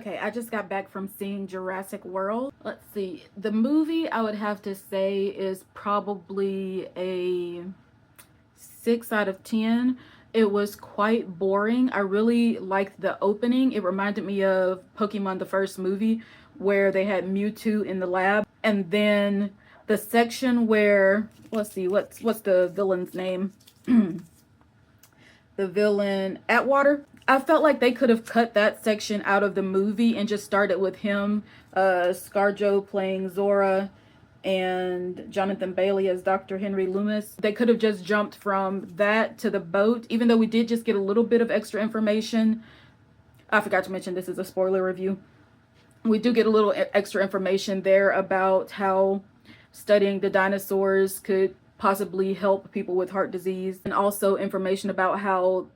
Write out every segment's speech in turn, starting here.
Okay, I just got back from seeing Jurassic World. Let's see. The movie, I would have to say, is probably a 6 out of 10. It was quite boring. I really liked the opening. It reminded me of Pokemon, the first movie, where they had Mewtwo in the lab. And then the section where, let's see, what's the villain's name? The villain, Atwater. I felt like they could have cut that section out of the movie and just started with him, Scarjo playing Zora, and Jonathan Bailey as Dr. Henry Loomis. They could have just jumped from that to the boat, even though we did just get a little bit of extra information. I forgot to mention this is a spoiler review. We do get a little extra information there about how studying the dinosaurs could possibly help people with heart disease, and also information about how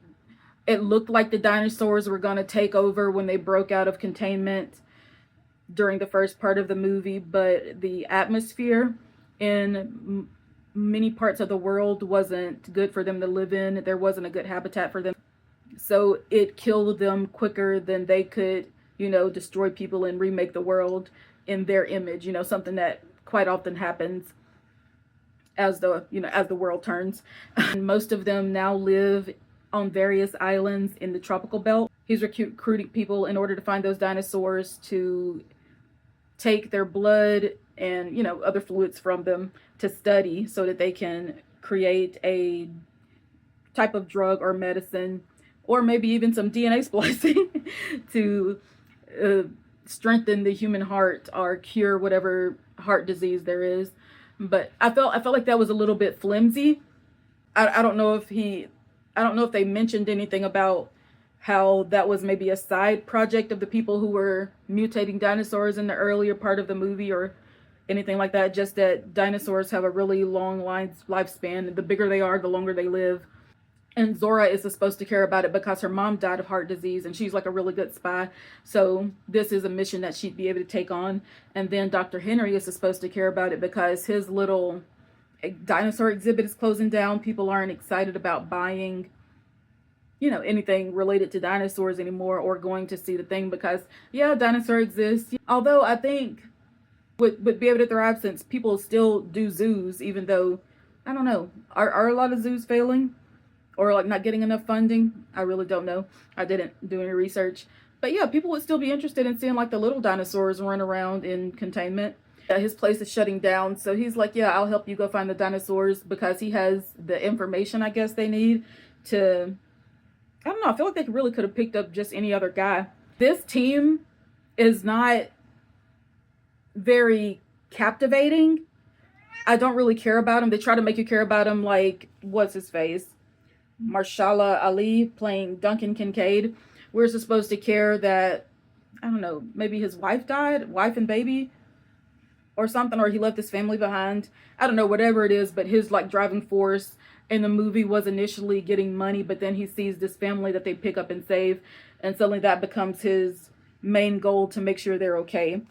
it looked like the dinosaurs were going to take over when they broke out of containment during the first part of the movie, but the atmosphere in many parts of the world wasn't good for them to live in. There wasn't a good habitat for them. So it killed them quicker than they could, destroy people and remake the world in their image, something that quite often happens as the world turns. And most of them now live on various islands in the tropical belt. He's recruiting people in order to find those dinosaurs to take their blood and other fluids from them to study so that they can create a type of drug or medicine, or maybe even some DNA splicing to strengthen the human heart or cure whatever heart disease there is. But I felt like that was a little bit flimsy. I don't know if they mentioned anything about how that was maybe a side project of the people who were mutating dinosaurs in the earlier part of the movie or anything like that. Just that dinosaurs have a really long lifespan. The bigger they are, the longer they live. And Zora is supposed to care about it because her mom died of heart disease and she's like a really good spy. So this is a mission that she'd be able to take on. And then Dr. Henry is supposed to care about it because his little dinosaur exhibit is closing down. People aren't excited about buying anything related to dinosaurs anymore or going to see the thing because dinosaur exists. Although I think would be able to thrive since people still do zoos, even though I don't know, are a lot of zoos failing or like not getting enough funding? I really don't know. I didn't do any research, but people would still be interested in seeing like the little dinosaurs run around in containment. His place is shutting down, so he's like, I'll help you go find the dinosaurs, because he has the information I guess they need to, I don't know, I feel like they really could have picked up just any other guy. This team is not very captivating. I don't really care about them. They try to make you care about him, like, what's his face? Marshala Ali playing Duncan Kincaid. We're supposed to care that, I don't know, maybe his wife died, wife and baby or something, or he left his family behind. I don't know, whatever it is, but his like driving force in the movie was initially getting money, but then he sees this family that they pick up and save, and suddenly that becomes his main goal, to make sure they're okay.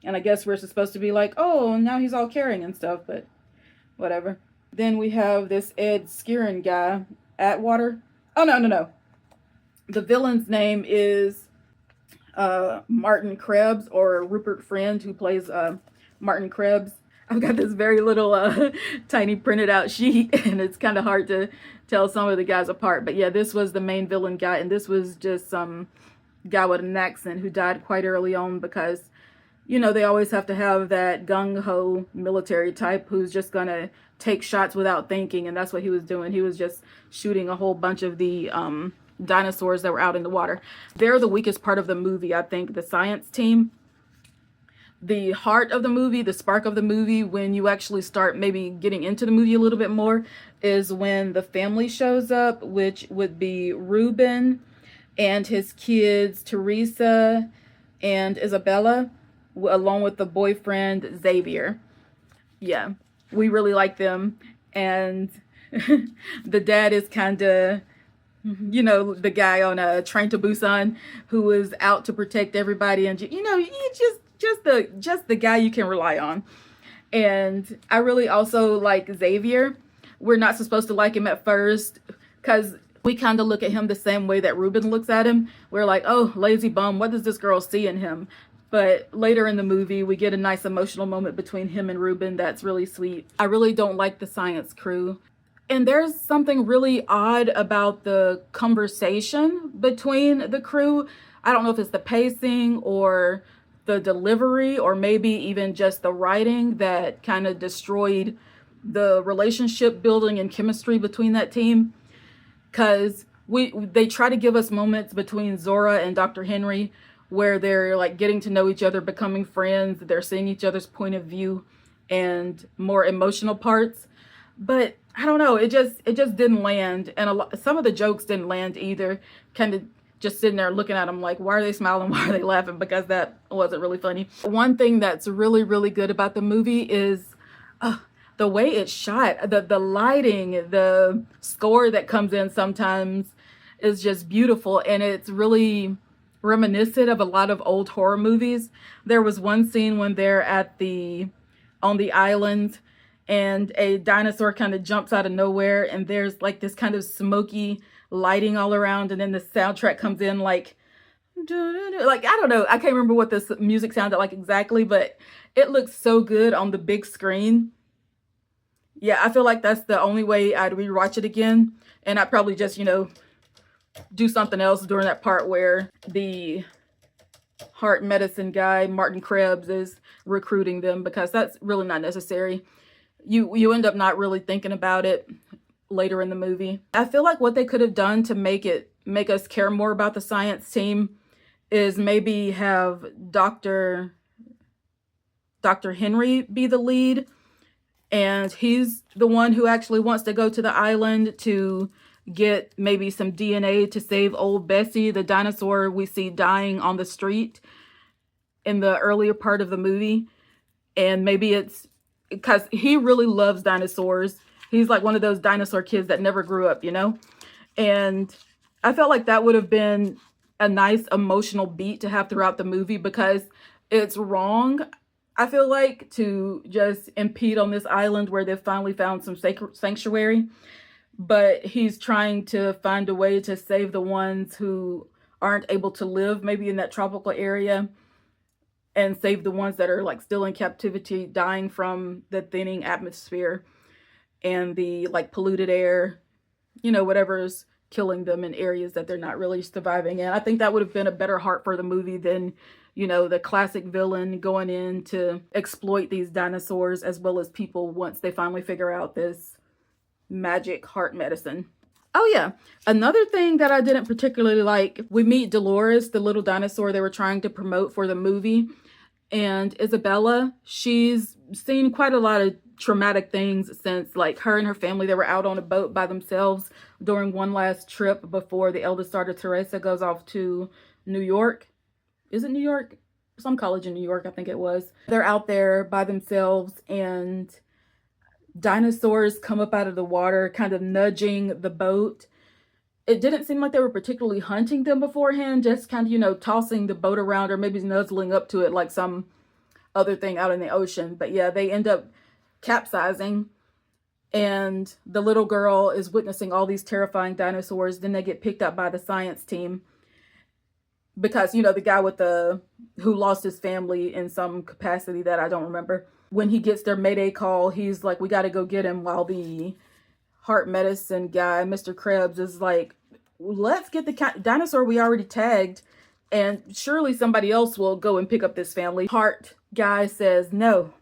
And I guess we're supposed to be like, oh, now he's all caring and stuff, but whatever. Then we have this Ed Skeirin guy, Atwater. Oh, no. The villain's name is Martin Krebs, or Rupert Friend, who plays Martin Krebs. I've got this very little tiny printed out sheet, and it's kind of hard to tell some of the guys apart. But this was the main villain guy, and this was just some guy with an accent who died quite early on because, they always have to have that gung-ho military type who's just gonna take shots without thinking, and that's what he was doing. He was just shooting a whole bunch of the dinosaurs that were out in the water. They're the weakest part of the movie, I think, the science team. The heart of the movie, the spark of the movie, when you actually start maybe getting into the movie a little bit more, is when the family shows up, which would be Ruben and his kids, Teresa and Isabella, along with the boyfriend, Xavier. We really like them. And the dad is kind of, the guy on a Train to Busan who was out to protect everybody, and he just the guy you can rely on. And I really also like Xavier. We're not supposed to like him at first because we kind of look at him the same way that Ruben looks at him. We're like, oh, lazy bum, what does this girl see in him? But later in the movie, we get a nice emotional moment between him and Ruben that's really sweet. I really don't like the science crew. And there's something really odd about the conversation between the crew. I don't know if it's the pacing or the delivery or maybe even just the writing that kind of destroyed the relationship building and chemistry between that team. Because they try to give us moments between Zora and Dr. Henry where they're like getting to know each other, becoming friends, they're seeing each other's point of view and more emotional parts. But I don't know, it just didn't land. And some of the jokes didn't land either. Kind of just sitting there looking at them like, why are they smiling? Why are they laughing? Because that wasn't really funny. One thing that's really, really good about the movie is the way it's shot, the lighting, the score that comes in sometimes is just beautiful. And it's really reminiscent of a lot of old horror movies. There was one scene when they're on the island and a dinosaur kind of jumps out of nowhere and there's like this kind of smoky lighting all around, and then the soundtrack comes in like I don't know, I can't remember what this music sounded like exactly, but it looks so good on the big screen. Yeah, I feel like that's the only way I'd rewatch it again. And I'd probably just, do something else during that part where the heart medicine guy, Martin Krebs, is recruiting them, because that's really not necessary. You end up not really thinking about it later in the movie. I feel like what they could have done to make us care more about the science team is maybe have Dr. Henry be the lead. And he's the one who actually wants to go to the island to get maybe some DNA to save old Bessie, the dinosaur we see dying on the street in the earlier part of the movie. And maybe it's because he really loves dinosaurs. He's like one of those dinosaur kids that never grew up, And I felt like that would have been a nice emotional beat to have throughout the movie, because it's wrong, I feel like, to just impede on this island where they've finally found some sanctuary. But he's trying to find a way to save the ones who aren't able to live maybe in that tropical area, and save the ones that are like still in captivity, dying from the thinning atmosphere and the like polluted air, whatever's killing them in areas that they're not really surviving in. I think that would have been a better heart for the movie than the classic villain going in to exploit these dinosaurs as well as people once they finally figure out this magic heart medicine. Oh yeah, another thing that I didn't particularly like, we meet Dolores, the little dinosaur they were trying to promote for the movie. And Isabella, she's seen quite a lot of traumatic things since, like, her and her family, they were out on a boat by themselves during one last trip before the eldest daughter, Teresa, goes off to New York. Is it New York? Some college in New York, I think it was. They're out there by themselves and dinosaurs come up out of the water, kind of nudging the boat. It didn't seem like they were particularly hunting them beforehand, just kind of, tossing the boat around or maybe nuzzling up to it like some other thing out in the ocean. But yeah, they end up capsizing, and the little girl is witnessing all these terrifying dinosaurs. Then they get picked up by the science team, because, the guy who lost his family in some capacity that I don't remember. When he gets their Mayday call, he's like, we got to go get him, while the heart medicine guy, Mr. Krebs, is like, let's get the dinosaur we already tagged, and surely somebody else will go and pick up this family. Heart guy says, no,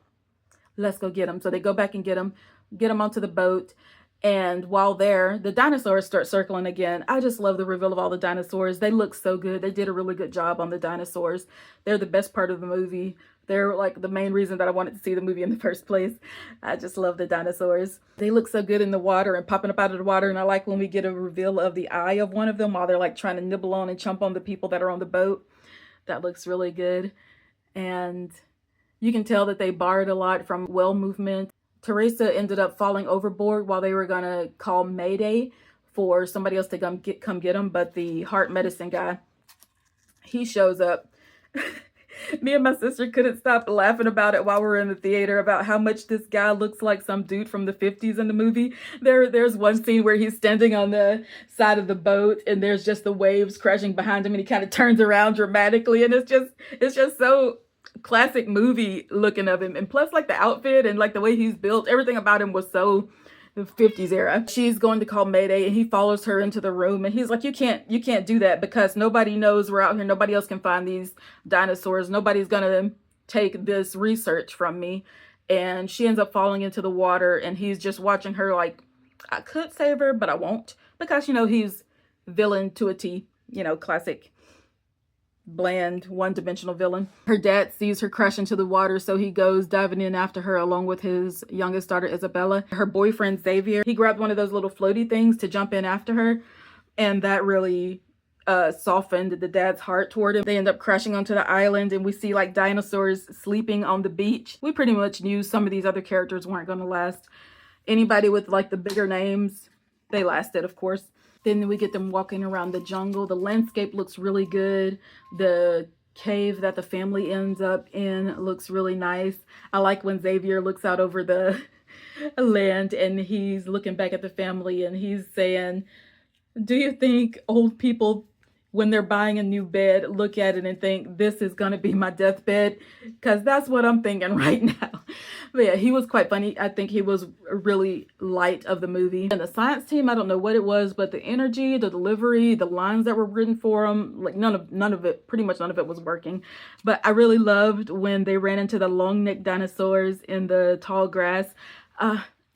let's go get him. So they go back and get him onto the boat. And while there, the dinosaurs start circling again. I just love the reveal of all the dinosaurs. They look so good. They did a really good job on the dinosaurs. They're the best part of the movie. They're like the main reason that I wanted to see the movie in the first place. I just love the dinosaurs. They look so good in the water and popping up out of the water. And I like when we get a reveal of the eye of one of them while they're like trying to nibble on and chomp on the people that are on the boat. That looks really good. And you can tell that they borrowed a lot from whale movement. Teresa ended up falling overboard while they were going to call Mayday for somebody else to come get them. But the heart medicine guy, he shows up. Me and my sister couldn't stop laughing about it while we were in the theater, about how much this guy looks like some dude from the 50s in the movie. There's one scene where he's standing on the side of the boat and there's just the waves crashing behind him, and he kind of turns around dramatically, and it's just so classic movie looking of him. And plus, like, the outfit and like the way he's built, everything about him was so the 50s era. She's going to call Mayday, and he follows her into the room, and he's like, you can't do that, because nobody knows we're out here. Nobody else can find these dinosaurs. Nobody's gonna take this research from me. And she ends up falling into the water, and he's just watching her like, I could save her, but I won't, because, you know, he's villain to a T, you know, classic bland one-dimensional villain. Her dad sees her crash into the water, so he goes diving in after her along with his youngest daughter Isabella. Her boyfriend Xavier, he grabbed one of those little floaty things to jump in after her, and that really softened the dad's heart toward him. They end up crashing onto the island, and we see like dinosaurs sleeping on the beach. We pretty much knew some of these other characters weren't going to last. Anybody with like the bigger names, they lasted, of course. Then we get them walking around the jungle. The landscape looks really good. The cave that the family ends up in looks really nice. I like when Xavier looks out over the land and he's looking back at the family and he's saying, do you think old people, when they're buying a new bed, look at it and think, this is going to be my deathbed? Because that's what I'm thinking right now. But yeah, he was quite funny. I think he was really light of the movie. And the science team, I don't know what it was, but the energy, the delivery, the lines that were written for him, like none of it, pretty much none of it was working. But I really loved when they ran into the long-necked dinosaurs in the tall grass.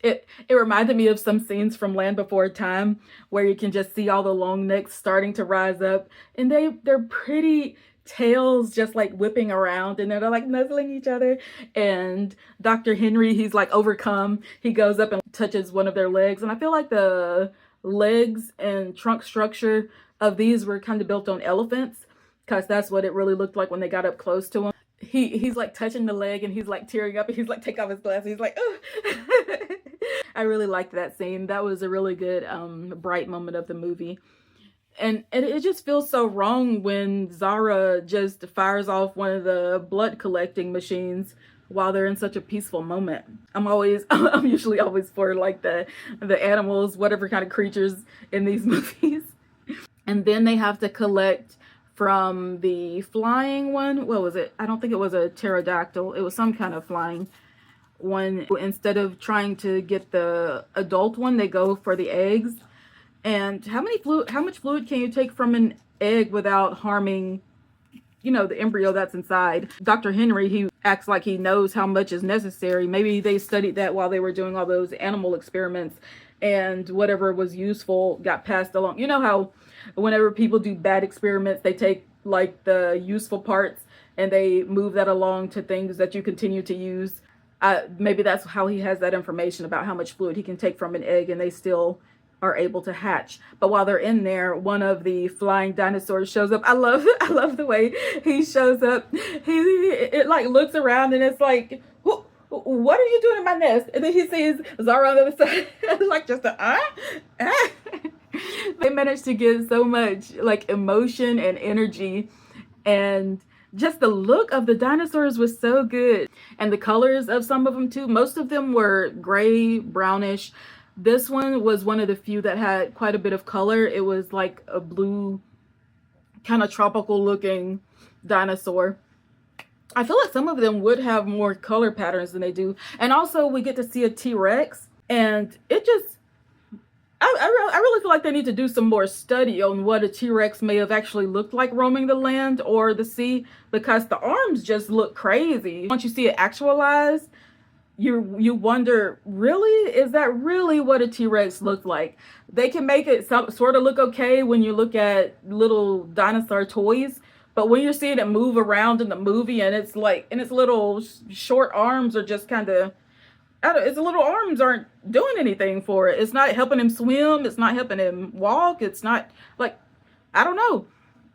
It reminded me of some scenes from Land Before Time where you can just see all the long necks starting to rise up, and they're pretty tails just like whipping around, and they're like nuzzling each other. And Dr. Henry, he's like overcome. He goes up and touches one of their legs, and I feel like the legs and trunk structure of these were kind of built on elephants, because that's what it really looked like when they got up close to him. He's like touching the leg and he's like tearing up, and he's like, take off his glasses. He's like, oh. I really liked that scene. That was a really good bright moment of the movie. And it just feels so wrong when Zara just fires off one of the blood collecting machines while they're in such a peaceful moment. I'm usually always for like the animals, whatever kind of creatures in these movies. And then they have to collect from the flying one. What was it? I don't think it was a pterodactyl. It was some kind of flying one. Instead of trying to get the adult one, they go for the eggs. And how much fluid can you take from an egg without harming, you know, the embryo that's inside? Dr. Henry, he acts like he knows how much is necessary. Maybe they studied that while they were doing all those animal experiments, and whatever was useful got passed along. You know how whenever people do bad experiments, they take like the useful parts and they move that along to things that you continue to use. Maybe that's how he has that information about how much fluid he can take from an egg, and they still are able to hatch. But while they're in there, one of the flying dinosaurs shows up. I love the way he shows up. It like looks around and it's like, what are you doing in my nest? And then he sees Zara on the other side. Like just They managed to get so much like emotion and energy, and just the look of the dinosaurs was so good. And the colors of some of them too. Most of them were gray, brownish. This one was one of the few that had quite a bit of color. It was like a blue, kind of tropical looking dinosaur. I feel like some of them would have more color patterns than they do. And also we get to see a T-Rex, and it just, I really feel like they need to do some more study on what a T-Rex may have actually looked like roaming the land or the sea, because the arms just look crazy. Once you see it actualized, you wonder, really? Is that really what a T-Rex looked like? They can make it sort of look okay when you look at little dinosaur toys, but when you're seeing it move around in the movie and it's like, and its little short arms are just kind of, its little arms aren't doing anything for it. It's not helping him swim. It's not helping him walk. It's not like, I don't know.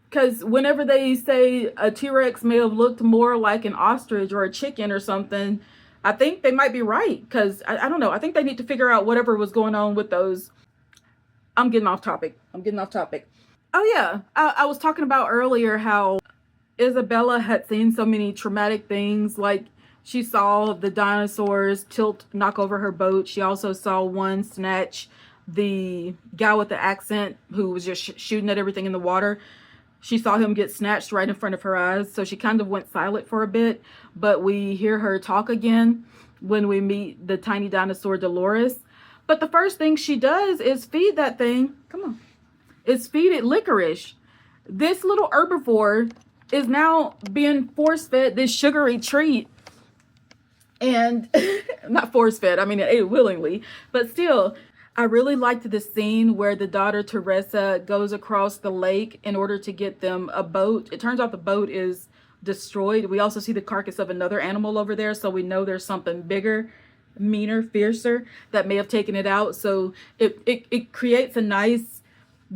Because whenever they say a T-Rex may have looked more like an ostrich or a chicken or something, I think they might be right. Because I don't know. I think they need to figure out whatever was going on with those. I'm getting off topic. Oh yeah. I was talking about earlier how Isabella had seen so many traumatic things, like she saw the dinosaurs knock over her boat. She also saw one snatch the guy with the accent who was just shooting at everything in the water. She saw him get snatched right in front of her eyes, so she kind of went silent for a bit. But we hear her talk again when we meet the tiny dinosaur Dolores. But the first thing she does is feed that thing, come on, is feed it licorice. This little herbivore is now being force-fed this sugary treat. And not force-fed, I mean, it ate it willingly. But still, I really liked the scene where the daughter Teresa goes across the lake in order to get them a boat. It turns out the boat is destroyed. We also see the carcass of another animal over there, so we know there's something bigger, meaner, fiercer that may have taken it out. So it creates a nice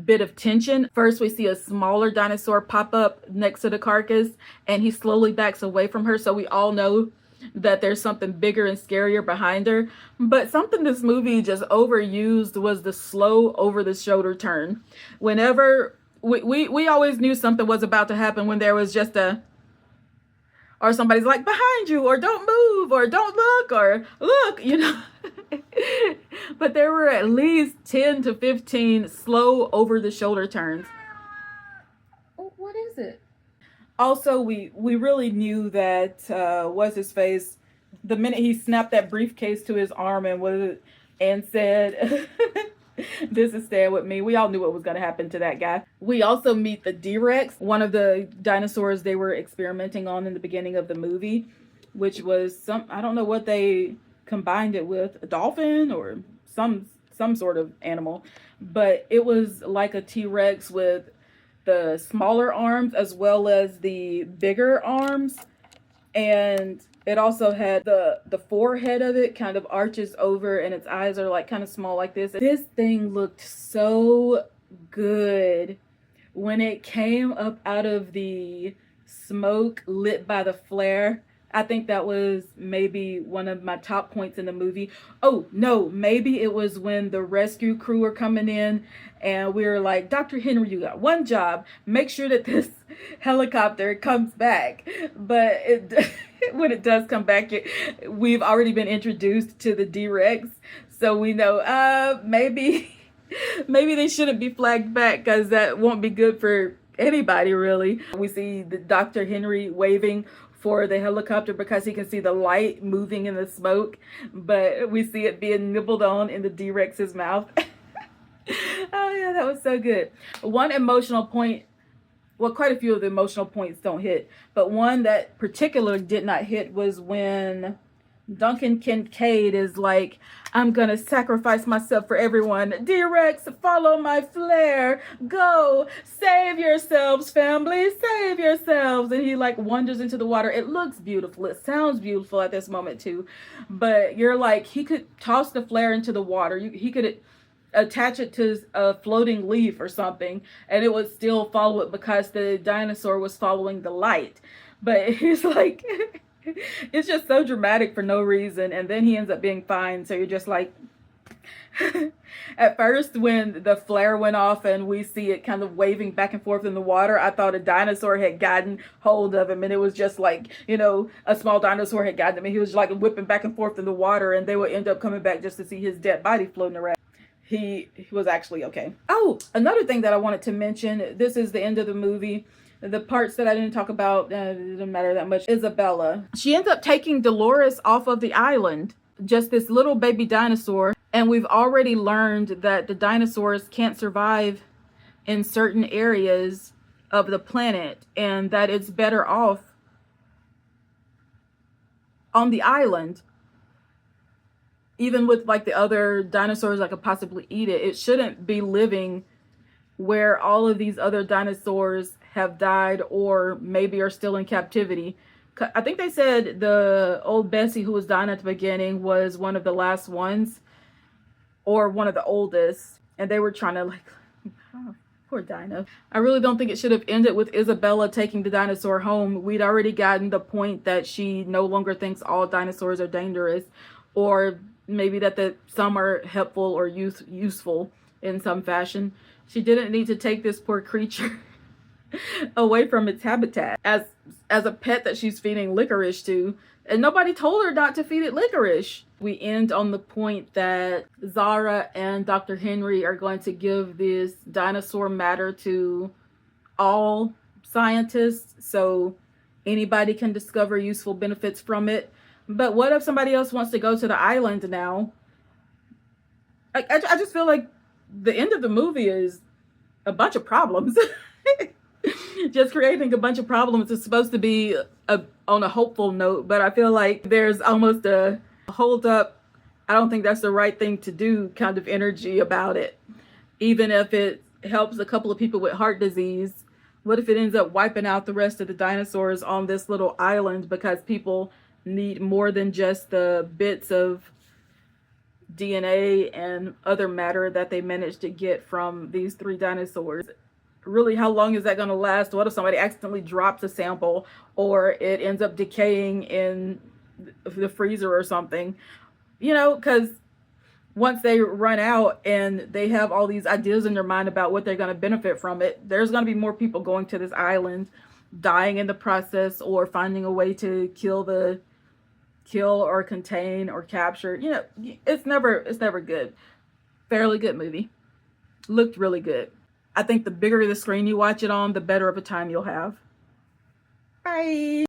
bit of tension. First, we see a smaller dinosaur pop up next to the carcass, and he slowly backs away from her, so we all know that there's something bigger and scarier behind her. But something this movie just overused was the slow over the shoulder turn. Whenever we always knew something was about to happen when there was just a, or somebody's like behind you, or don't move, or don't look, or look, you know. But there were at least 10 to 15 slow over the shoulder turns. Oh, what is it? Also, we really knew that what's his face, the minute he snapped that briefcase to his arm and said, "This is staying with me," we all knew what was going to happen to that guy. We also meet the D-Rex, one of the dinosaurs they were experimenting on in the beginning of the movie, which was I don't know what they combined it with, a dolphin or some sort of animal, but it was like a T-Rex with the smaller arms as well as the bigger arms, and it also had the forehead of it kind of arches over, and its eyes are like kind of small like this. This thing looked so good when it came up out of the smoke lit by the flare. I think that was maybe one of my top points in the movie. Oh, no, maybe it was when the rescue crew were coming in and we were like, Dr. Henry, you got one job. Make sure that this helicopter comes back. But when it does come back, we've already been introduced to the D-Rex. So we know maybe they shouldn't be flagged back, because that won't be good for anybody, really. We see the Dr. Henry waving for the helicopter because he can see the light moving in the smoke, but we see it being nibbled on in the D-Rex's mouth. Oh yeah, that was so good. One emotional point, well, quite a few of the emotional points don't hit, but one that particularly did not hit was when Duncan Kincaid is like, "I'm gonna sacrifice myself for everyone. D-Rex, follow my flare. Go, save yourselves, family, save yourselves." And he like wanders into the water. It looks beautiful. It sounds beautiful at this moment too. But you're like, he could toss the flare into the water. He could attach it to a floating leaf or something, and it would still follow it because the dinosaur was following the light. But he's like, it's just so dramatic for no reason, and then he ends up being fine. So you're just like, at first when the flare went off and we see it kind of waving back and forth in the water, I thought a dinosaur had gotten hold of him, and it was just like, you know, a small dinosaur had gotten him, and he was like whipping back and forth in the water, and they would end up coming back just to see his dead body floating around. He was actually okay. Oh, another thing that I wanted to mention, this is the end of the movie. The parts that I didn't talk about, it doesn't matter that much. Isabella, she ends up taking Dolores off of the island, just this little baby dinosaur. And we've already learned that the dinosaurs can't survive in certain areas of the planet, and that it's better off on the island. Even with like the other dinosaurs that could possibly eat it, it shouldn't be living where all of these other dinosaurs have died or maybe are still in captivity. I think they said the old Bessie who was dying at the beginning was one of the last ones, or one of the oldest, and they were trying to like, oh, poor dino. I really don't think it should have ended with Isabella taking the dinosaur home. We'd already gotten the point that she no longer thinks all dinosaurs are dangerous, or maybe that some are helpful or useful in some fashion. She didn't need to take this poor creature away from its habitat as a pet that she's feeding licorice to. And nobody told her not to feed it licorice. We end on the point that Zara and Dr. Henry are going to give this dinosaur matter to all scientists so anybody can discover useful benefits from it. But what if somebody else wants to go to the island now? I just feel like the end of the movie is a bunch of problems. Just creating a bunch of problems is supposed to be on a hopeful note, but I feel like there's almost a hold up, I don't think that's the right thing to do kind of energy about it. Even if it helps a couple of people with heart disease, what if it ends up wiping out the rest of the dinosaurs on this little island because people need more than just the bits of DNA and other matter that they managed to get from these 3 dinosaurs? Really, how long is that going to last? What if somebody accidentally drops a sample or it ends up decaying in the freezer or something? You know, because once they run out and they have all these ideas in their mind about what they're going to benefit from it, there's going to be more people going to this island, dying in the process, or finding a way to kill or contain or capture. You know, it's never good. Fairly good movie. Looked really good. I think the bigger the screen you watch it on, the better of a time you'll have. Bye.